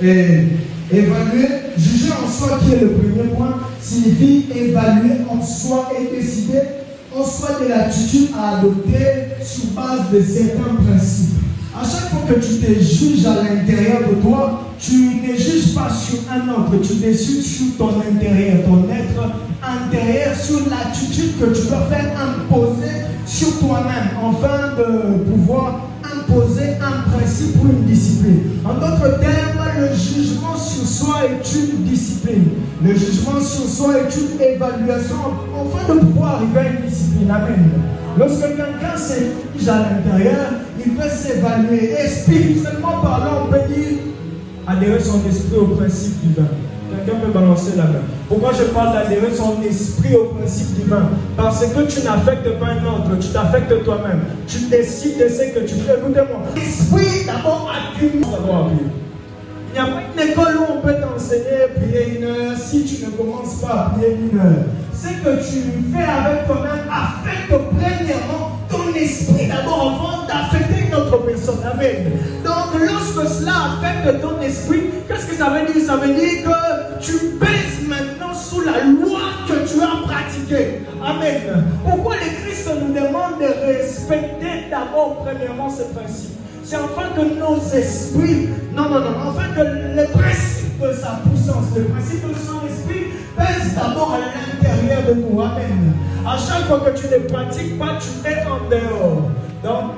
Et évaluer, juger en soi qui est le premier point, signifie évaluer en soi et décider en soi de l'attitude à adopter sur base de certains principes. À chaque fois que tu te juges à l'intérieur de toi, tu ne juges pas sur un autre, tu décides sur ton intérieur, ton être intérieur, sur l'attitude que tu dois faire imposer sur toi-même, afin de pouvoir imposer un principe ou une discipline. En d'autres termes, le jugement sur soi est une discipline. Le jugement sur soi est une évaluation afin de pouvoir arriver à une discipline. Amen. Lorsque quelqu'un se juge à l'intérieur, il peut s'évaluer. Et spirituellement parlant, on peut dire adhérer son esprit au principe divin. Quelqu'un peut balancer la main. Pourquoi je parle d'adhérer son esprit au principe divin? Parce que tu n'affectes pas un autre, tu t'affectes toi-même. Tu décides de ce que tu fais. Écoutez-moi. L'esprit d'abord accumule. Il n'y a pas une école où on peut t'enseigner à prier 1 heure si tu ne commences pas à prier 1 heure. Ce que tu fais avec toi-même affecte premièrement ton esprit d'abord avant d'affecter une autre personne. Amen. Donc lorsque cela affecte ton esprit, qu'est-ce que ça veut dire? Ça veut dire que tu pèses maintenant sous la loi que tu as pratiquée. Amen. Pourquoi le Christ nous demande de respecter d'abord premièrement ce principe? C'est afin que nos esprits, afin que le principe de sa puissance, le principe de son esprit pèse d'abord à l'intérieur de nous. Amen. À chaque fois que tu ne pratiques pas, tu es en dehors. Donc,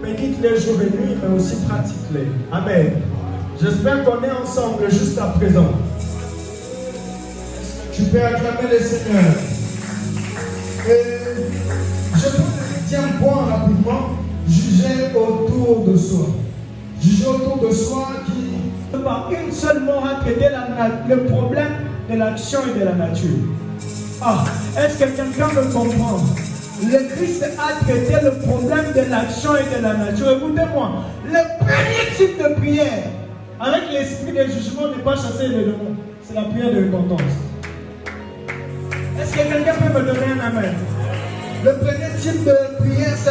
médite les jours et nuits, mais aussi pratique-les. Amen. J'espère qu'on est ensemble juste à présent. Tu peux acclamer le Seigneur. Et je prends le 8e point rapidement. Juger autour de soi. Juger autour de soi qui, par une seule mot, a traité le problème de l'action et de la nature. Est-ce que quelqu'un me comprend? Le Christ a traité le problème de l'action et de la nature. Écoutez-moi, le premier type de prière avec l'esprit de jugement n'est pas chasser les démons. C'est la prière de repentance. Est-ce que quelqu'un peut me donner un amen? Le premier type de prière, c'est